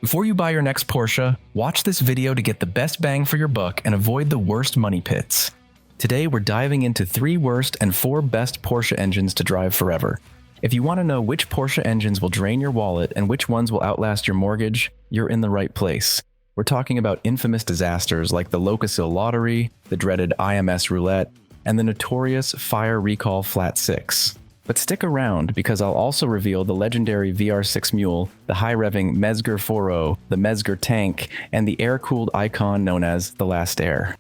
Before you buy your next Porsche, watch this video to get the best bang for your buck and avoid the worst money pits. Today we're diving into 3 worst and 4 best Porsche engines to drive forever. If you want to know which Porsche engines will drain your wallet and which ones will outlast your mortgage, you're in the right place. We're talking about infamous disasters like the Locasil Lottery, the dreaded IMS Roulette, and the notorious Fire Recall Flat 6. But stick around because I'll also reveal the legendary VR6 Mule, the high-revving Mezger 4.0, the Mezger Tank, and the air-cooled icon known as the Last Air.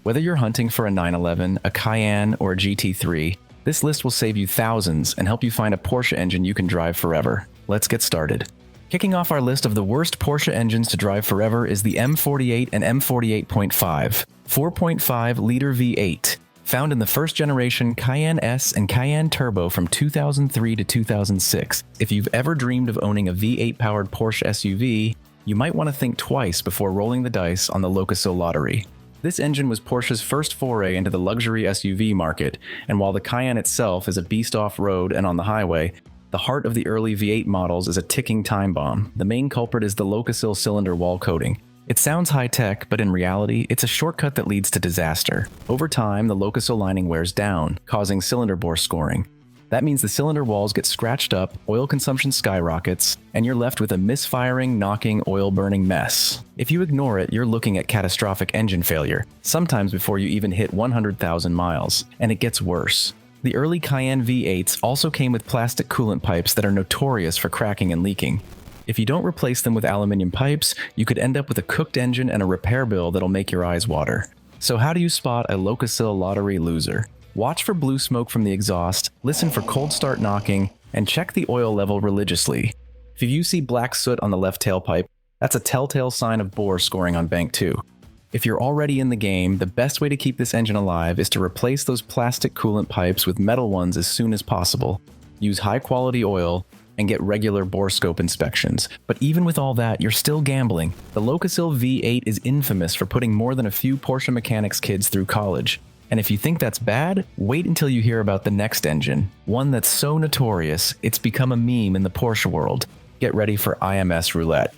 Whether you're hunting for a 911, a Cayenne, or a GT3, this list will save you thousands and help you find a Porsche engine you can drive forever. Let's get started. Kicking off our list of the worst Porsche engines to drive forever is the M48 and M48.5, 4.5-liter V8. Found in the first-generation Cayenne S and Cayenne Turbo from 2003 to 2006. If you've ever dreamed of owning a V8-powered Porsche SUV, you might want to think twice before rolling the dice on the Locasil Lottery. This engine was Porsche's first foray into the luxury SUV market, and while the Cayenne itself is a beast off-road and on the highway, the heart of the early V8 models is a ticking time bomb. The main culprit is the Locasil cylinder wall coating. It sounds high-tech, but in reality, it's a shortcut that leads to disaster. Over time, the Locasil lining wears down, causing cylinder bore scoring. That means the cylinder walls get scratched up, oil consumption skyrockets, and you're left with a misfiring, knocking, oil-burning mess. If you ignore it, you're looking at catastrophic engine failure, sometimes before you even hit 100,000 miles, and it gets worse. The early Cayenne V8s also came with plastic coolant pipes that are notorious for cracking and leaking. If you don't replace them with aluminum pipes, you could end up with a cooked engine and a repair bill that'll make your eyes water. So how do you spot a Locasil Lottery loser? Watch for blue smoke from the exhaust, listen for cold start knocking, and check the oil level religiously. If you see black soot on the left tailpipe, that's a telltale sign of bore scoring on bank 2. If you're already in the game, the best way to keep this engine alive is to replace those plastic coolant pipes with metal ones as soon as possible. Use high-quality oil, and get regular bore scope inspections. But even with all that, you're still gambling. The Locasil V8 is infamous for putting more than a few Porsche mechanics kids through college. And if you think that's bad, wait until you hear about the next engine, one that's so notorious, it's become a meme in the Porsche world. Get ready for IMS Roulette.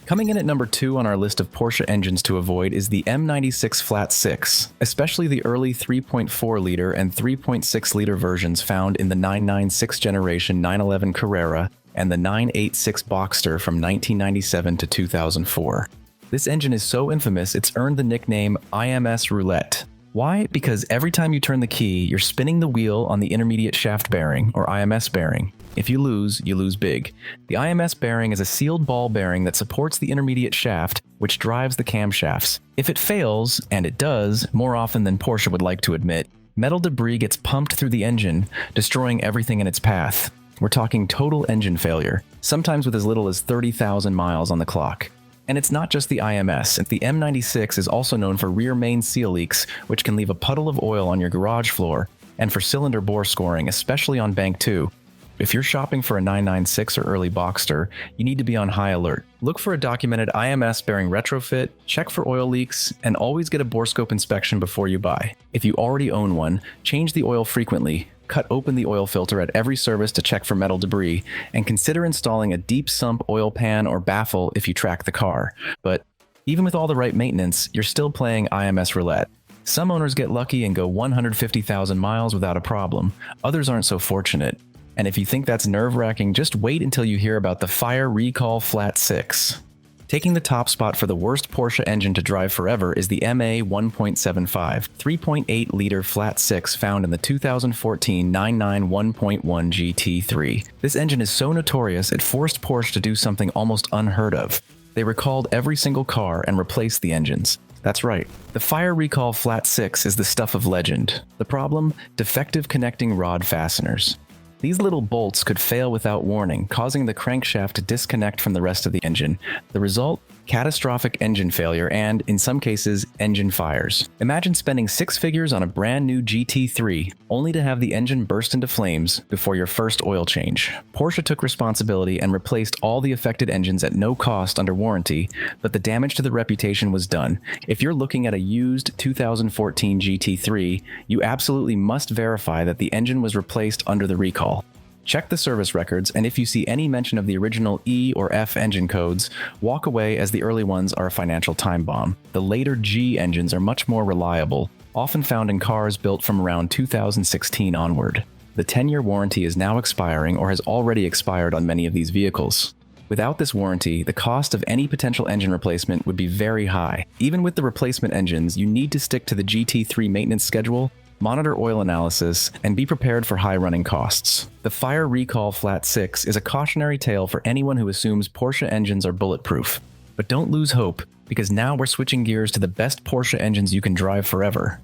Coming in at number 2 on our list of Porsche engines to avoid is the M96 Flat 6, especially the early 3.4-liter and 3.6-liter versions found in the 996 generation 911 Carrera and the 986 Boxster from 1997 to 2004. This engine is so infamous it's earned the nickname IMS Roulette. Why? Because every time you turn the key, you're spinning the wheel on the intermediate shaft bearing, or IMS bearing. If you lose big. The IMS bearing is a sealed ball bearing that supports the intermediate shaft, which drives the camshafts. If it fails, and it does, more often than Porsche would like to admit, metal debris gets pumped through the engine, destroying everything in its path. We're talking total engine failure, sometimes with as little as 30,000 miles on the clock. And it's not just the IMS. The M96 is also known for rear main seal leaks, which can leave a puddle of oil on your garage floor, and for cylinder bore scoring, especially on bank 2. If you're shopping for a 996 or early Boxster, you need to be on high alert. Look for a documented IMS bearing retrofit, check for oil leaks, and always get a bore scope inspection before you buy. If you already own one, change the oil frequently, cut open the oil filter at every service to check for metal debris, and consider installing a deep sump oil pan or baffle if you track the car. But even with all the right maintenance, you're still playing IMS Roulette. Some owners get lucky and go 150,000 miles without a problem. Others aren't so fortunate. And if you think that's nerve-wracking, just wait until you hear about the Fire Recall Flat 6. Taking the top spot for the worst Porsche engine to drive forever is the MA 1.75, 3.8-liter Flat 6 found in the 2014 99 1.1 GT3. This engine is so notorious it forced Porsche to do something almost unheard of. They recalled every single car and replaced the engines. That's right. The Fire Recall Flat 6 is the stuff of legend. The problem? Defective connecting rod fasteners. These little bolts could fail without warning, causing the crankshaft to disconnect from the rest of the engine. The result? Catastrophic engine failure and, in some cases, engine fires. Imagine spending 6 figures on a brand new GT3, only to have the engine burst into flames before your first oil change. Porsche took responsibility and replaced all the affected engines at no cost under warranty, but the damage to the reputation was done. If you're looking at a used 2014 GT3, you absolutely must verify that the engine was replaced under the recall. Check the service records, and if you see any mention of the original E or F engine codes, walk away, as the early ones are a financial time bomb. The later G engines are much more reliable, often found in cars built from around 2016 onward. The 10-year warranty is now expiring or has already expired on many of these vehicles. Without this warranty, the cost of any potential engine replacement would be very high. Even with the replacement engines, you need to stick to the GT3 maintenance schedule, monitor oil analysis, and be prepared for high running costs. The Fire Recall Flat 6 is a cautionary tale for anyone who assumes Porsche engines are bulletproof. But don't lose hope, because now we're switching gears to the best Porsche engines you can drive forever.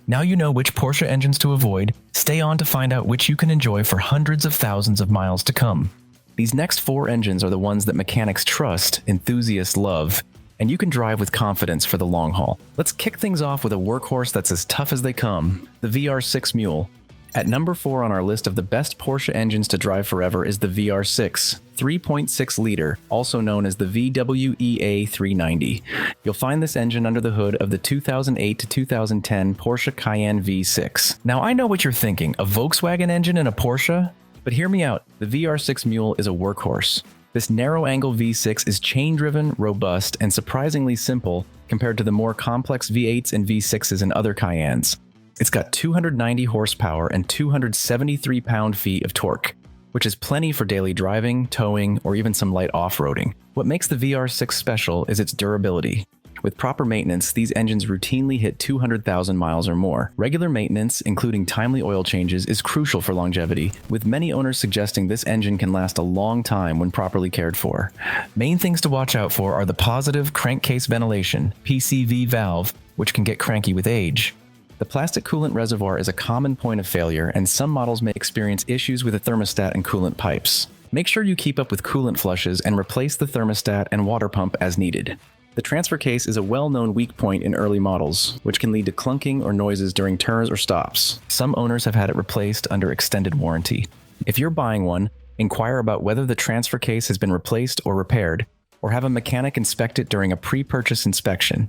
Now you know which Porsche engines to avoid. Stay on to find out which you can enjoy for hundreds of thousands of miles to come. These next 4 engines are the ones that mechanics trust, enthusiasts love, and you can drive with confidence for the long haul. Let's kick things off with a workhorse that's as tough as they come, the VR6 Mule. At number 4 on our list of the best Porsche engines to drive forever is the VR6, 3.6-liter, also known as the VWEA 390. You'll find this engine under the hood of the 2008 to 2010 Porsche Cayenne V6. Now I know what you're thinking, a Volkswagen engine in a Porsche? But hear me out, the VR6 Mule is a workhorse. This narrow-angle V6 is chain-driven, robust, and surprisingly simple compared to the more complex V8s and V6s in other Cayennes. It's got 290 horsepower and 273 pound-feet of torque, which is plenty for daily driving, towing, or even some light off-roading. What makes the VR6 special is its durability. With proper maintenance, these engines routinely hit 200,000 miles or more. Regular maintenance, including timely oil changes, is crucial for longevity, with many owners suggesting this engine can last a long time when properly cared for. Main things to watch out for are the positive crankcase ventilation, PCV valve, which can get cranky with age. The plastic coolant reservoir is a common point of failure, and some models may experience issues with the thermostat and coolant pipes. Make sure you keep up with coolant flushes and replace the thermostat and water pump as needed. The transfer case is a well-known weak point in early models, which can lead to clunking or noises during turns or stops. Some owners have had it replaced under extended warranty. If you're buying one, inquire about whether the transfer case has been replaced or repaired, or have a mechanic inspect it during a pre-purchase inspection.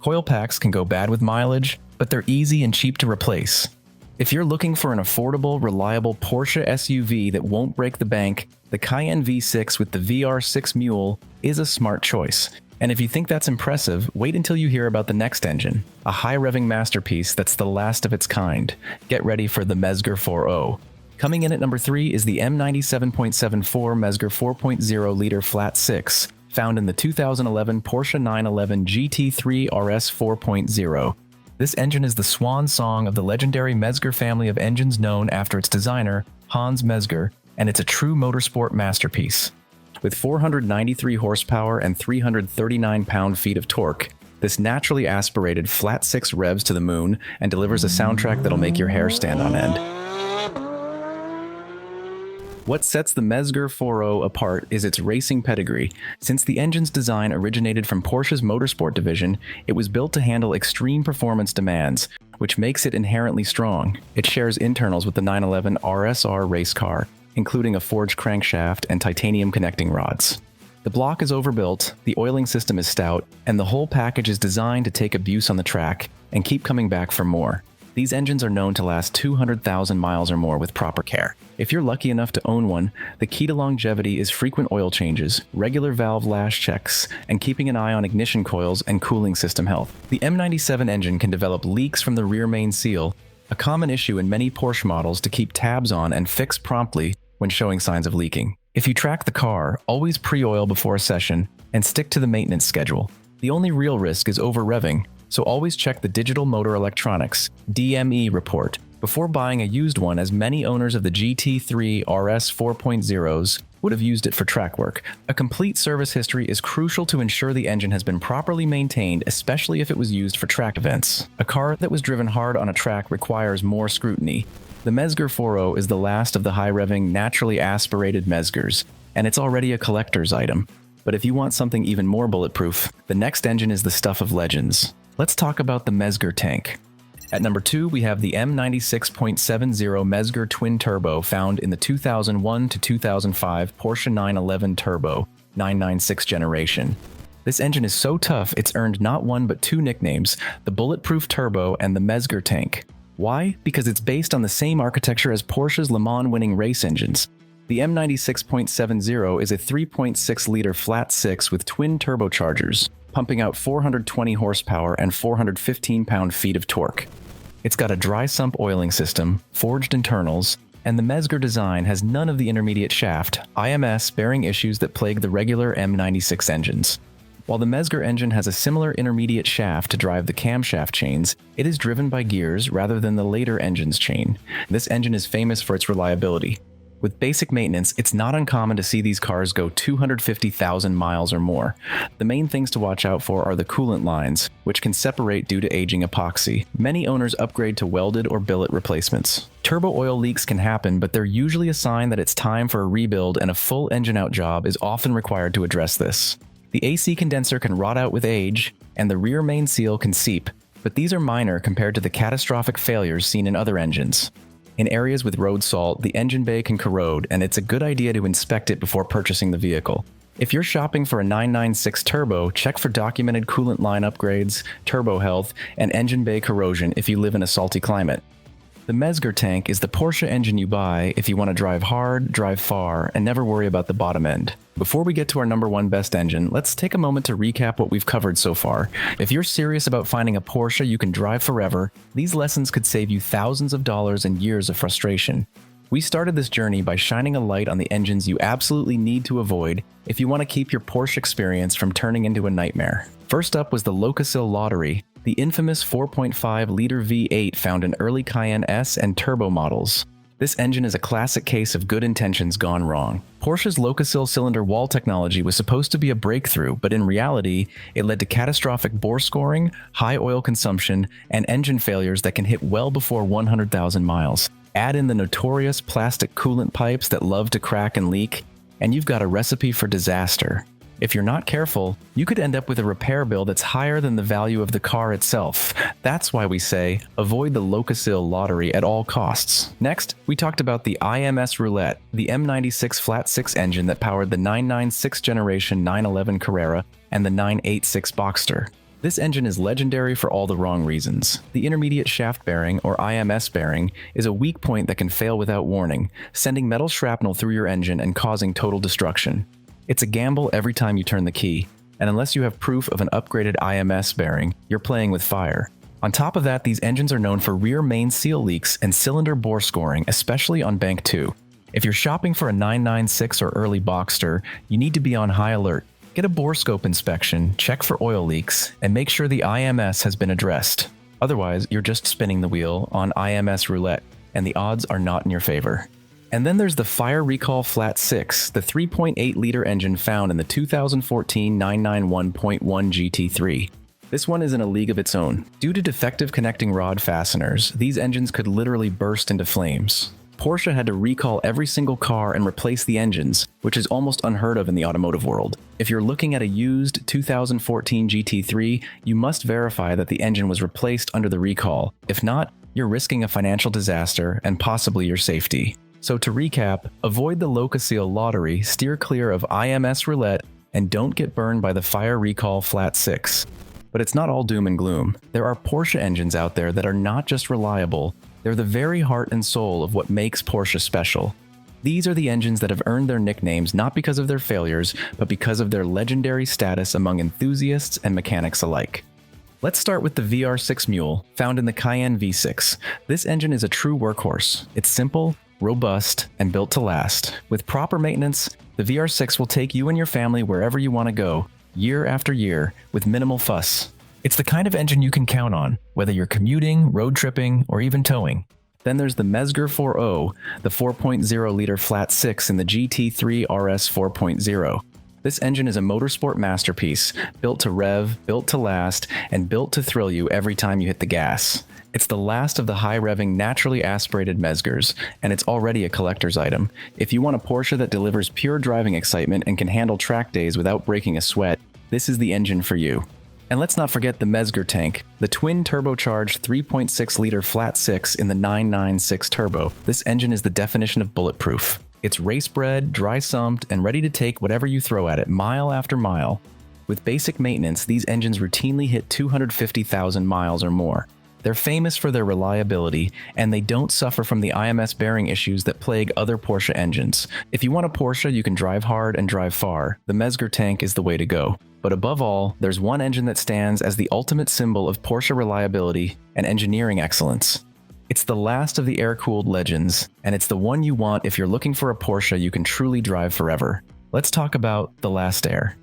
Coil packs can go bad with mileage, but they're easy and cheap to replace. If you're looking for an affordable, reliable Porsche SUV that won't break the bank, the Cayenne V6 with the VR6 Mule is a smart choice. And if you think that's impressive, wait until you hear about the next engine, a high-revving masterpiece that's the last of its kind. Get ready for the Mezger 4.0. Coming in at number 3 is the M97.74 Mezger 4.0-liter Flat 6, found in the 2011 Porsche 911 GT3 RS 4.0. This engine is the swan song of the legendary Mezger family of engines known after its designer, Hans Mezger, and it's a true motorsport masterpiece. With 493 horsepower and 339 pound-feet of torque, this naturally aspirated flat 6 revs to the moon and delivers a soundtrack that'll make your hair stand on end. What sets the Mezger 4.0 apart is its racing pedigree. Since the engine's design originated from Porsche's motorsport division, it was built to handle extreme performance demands, which makes it inherently strong. It shares internals with the 911 RSR race car, including a forged crankshaft and titanium connecting rods. The block is overbuilt, the oiling system is stout, and the whole package is designed to take abuse on the track and keep coming back for more. These engines are known to last 200,000 miles or more with proper care. If you're lucky enough to own one, the key to longevity is frequent oil changes, regular valve lash checks, and keeping an eye on ignition coils and cooling system health. The M97 engine can develop leaks from the rear main seal, a common issue in many Porsche models to keep tabs on and fix promptly when showing signs of leaking. If you track the car, always pre-oil before a session and stick to the maintenance schedule. The only real risk is over-revving, so always check the Digital Motor Electronics (DME) report before buying a used one, as many owners of the GT3 RS 4.0s would have used it for track work. A complete service history is crucial to ensure the engine has been properly maintained, especially if it was used for track events. A car that was driven hard on a track requires more scrutiny. The Mezger 4.0 is the last of the high-revving, naturally aspirated Mezgers, and it's already a collector's item. But if you want something even more bulletproof, the next engine is the stuff of legends. Let's talk about the Mezger tank. At number 2, we have the M96.70 Mezger Twin Turbo, found in the 2001 to 2005 Porsche 911 Turbo 996 generation. This engine is so tough it's earned not one but two nicknames, the Bulletproof Turbo and the Mezger Tank. Why? Because it's based on the same architecture as Porsche's Le Mans winning race engines. The M96.70 is a 3.6-liter flat six with twin turbochargers, pumping out 420 horsepower and 415 pound-feet of torque. It's got a dry sump oiling system, forged internals, and the Mezger design has none of the intermediate shaft, IMS, bearing issues that plague the regular M96 engines. While the Mezger engine has a similar intermediate shaft to drive the camshaft chains, it is driven by gears rather than the later engine's chain. This engine is famous for its reliability. With basic maintenance, it's not uncommon to see these cars go 250,000 miles or more. The main things to watch out for are the coolant lines, which can separate due to aging epoxy. Many owners upgrade to welded or billet replacements. Turbo oil leaks can happen, but they're usually a sign that it's time for a rebuild, and a full engine-out job is often required to address this. The AC condenser can rot out with age, and the rear main seal can seep, but these are minor compared to the catastrophic failures seen in other engines. In areas with road salt, the engine bay can corrode, and it's a good idea to inspect it before purchasing the vehicle. If you're shopping for a 996 Turbo, check for documented coolant line upgrades, turbo health, and engine bay corrosion if you live in a salty climate. The Mezger tank is the Porsche engine you buy if you want to drive hard, drive far, and never worry about the bottom end. Before we get to our #1 best engine, let's take a moment to recap what we've covered so far. If you're serious about finding a Porsche you can drive forever, these lessons could save you thousands of dollars and years of frustration. We started this journey by shining a light on the engines you absolutely need to avoid if you want to keep your Porsche experience from turning into a nightmare. First up was the Locasil Lottery, the infamous 4.5-liter V8 found in early Cayenne S and Turbo models. This engine is a classic case of good intentions gone wrong. Porsche's Locasil cylinder wall technology was supposed to be a breakthrough, but in reality, it led to catastrophic bore scoring, high oil consumption, and engine failures that can hit well before 100,000 miles. Add in the notorious plastic coolant pipes that love to crack and leak, and you've got a recipe for disaster. If you're not careful, you could end up with a repair bill that's higher than the value of the car itself. That's why we say, avoid the Locasil Lottery at all costs. Next, we talked about the IMS Roulette, the M96 flat 6 engine that powered the 996 generation 911 Carrera and the 986 Boxster. This engine is legendary for all the wrong reasons. The intermediate shaft bearing, or IMS bearing, is a weak point that can fail without warning, sending metal shrapnel through your engine and causing total destruction. It's a gamble every time you turn the key, and unless you have proof of an upgraded IMS bearing, you're playing with fire. On top of that, these engines are known for rear main seal leaks and cylinder bore scoring, especially on Bank 2. If you're shopping for a 996 or early Boxster, you need to be on high alert. Get a bore scope inspection, check for oil leaks, and make sure the IMS has been addressed. Otherwise, you're just spinning the wheel on IMS roulette, and the odds are not in your favor. And then there's the Fire Recall Flat 6, the 3.8-liter engine found in the 2014 991.1 GT3. This one is in a league of its own. Due to defective connecting rod fasteners, these engines could literally burst into flames. Porsche had to recall every single car and replace the engines, which is almost unheard of in the automotive world. If you're looking at a used 2014 GT3, you must verify that the engine was replaced under the recall. If not, you're risking a financial disaster and possibly your safety. So to recap, avoid the Locasil Lottery, steer clear of IMS Roulette, and don't get burned by the Fire Recall Flat 6. But it's not all doom and gloom. There are Porsche engines out there that are not just reliable, they're the very heart and soul of what makes Porsche special. These are the engines that have earned their nicknames not because of their failures, but because of their legendary status among enthusiasts and mechanics alike. Let's start with the VR6 Mule, found in the Cayenne V6. This engine is a true workhorse. It's simple, robust, and built to last. With proper maintenance, the VR6 will take you and your family wherever you want to go, year after year, with minimal fuss. It's the kind of engine you can count on, whether you're commuting, road tripping, or even towing. Then there's the Mezger 4.0, the 4.0-liter flat 6 in the GT3 RS 4.0. This engine is a motorsport masterpiece, built to rev, built to last, and built to thrill you every time you hit the gas. It's the last of the high-revving, naturally aspirated Mezgers, and it's already a collector's item. If you want a Porsche that delivers pure driving excitement and can handle track days without breaking a sweat, this is the engine for you. And let's not forget the Mezger tank, the twin turbocharged 3.6-liter flat 6 in the 996 Turbo. This engine is the definition of bulletproof. It's race-bred, dry-sumped, and ready to take whatever you throw at it, mile after mile. With basic maintenance, these engines routinely hit 250,000 miles or more. They're famous for their reliability, and they don't suffer from the IMS bearing issues that plague other Porsche engines. If you want a Porsche you can drive hard and drive far, the Mezger tank is the way to go. But above all, there's one engine that stands as the ultimate symbol of Porsche reliability and engineering excellence. It's the last of the air-cooled legends, and it's the one you want if you're looking for a Porsche you can truly drive forever. Let's talk about the Last Air.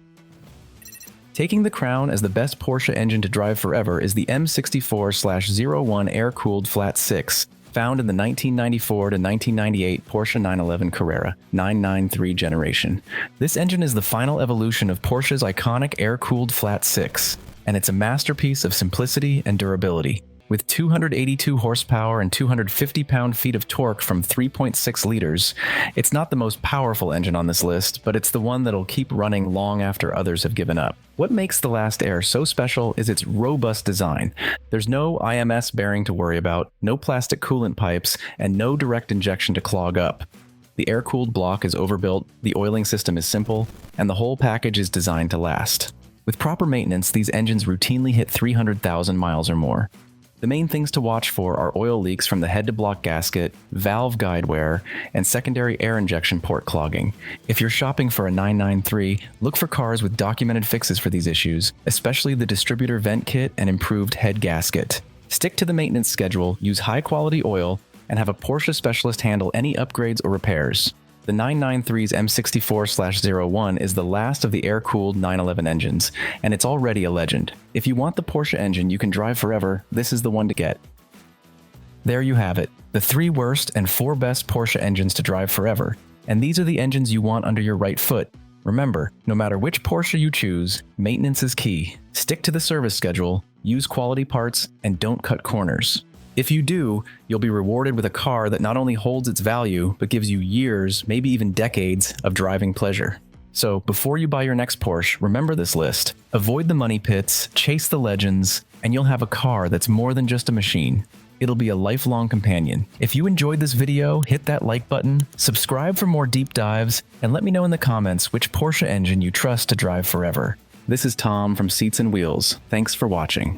Taking the crown as the best Porsche engine to drive forever is the M64/01 air-cooled flat 6, found in the 1994 to 1998 Porsche 911 Carrera 993 generation. This engine is the final evolution of Porsche's iconic air-cooled flat 6, and it's a masterpiece of simplicity and durability. With 282 horsepower and 250 pound-feet of torque from 3.6 liters, it's not the most powerful engine on this list, but it's the one that'll keep running long after others have given up. What makes the Last Air so special is its robust design. There's no IMS bearing to worry about, no plastic coolant pipes, and no direct injection to clog up. The air-cooled block is overbuilt, the oiling system is simple, and the whole package is designed to last. With proper maintenance, these engines routinely hit 300,000 miles or more. The main things to watch for are oil leaks from the head-to-block gasket, valve guide wear, and secondary air injection port clogging. If you're shopping for a 993, look for cars with documented fixes for these issues, especially the distributor vent kit and improved head gasket. Stick to the maintenance schedule, use high-quality oil, and have a Porsche specialist handle any upgrades or repairs. The 993's M64/01 is the last of the air-cooled 911 engines, and it's already a legend. If you want the Porsche engine you can drive forever, this is the one to get. There you have it, the 3 worst and 4 best Porsche engines to drive forever, and these are the engines you want under your right foot. Remember, no matter which Porsche you choose, maintenance is key. Stick to the service schedule, use quality parts, and don't cut corners. If you do, you'll be rewarded with a car that not only holds its value, but gives you years, maybe even decades, of driving pleasure. So before you buy your next Porsche, remember this list. Avoid the money pits, chase the legends, and you'll have a car that's more than just a machine. It'll be a lifelong companion. If you enjoyed this video, hit that like button, subscribe for more deep dives, and let me know in the comments which Porsche engine you trust to drive forever. This is Tom from Seats and Wheels. Thanks for watching.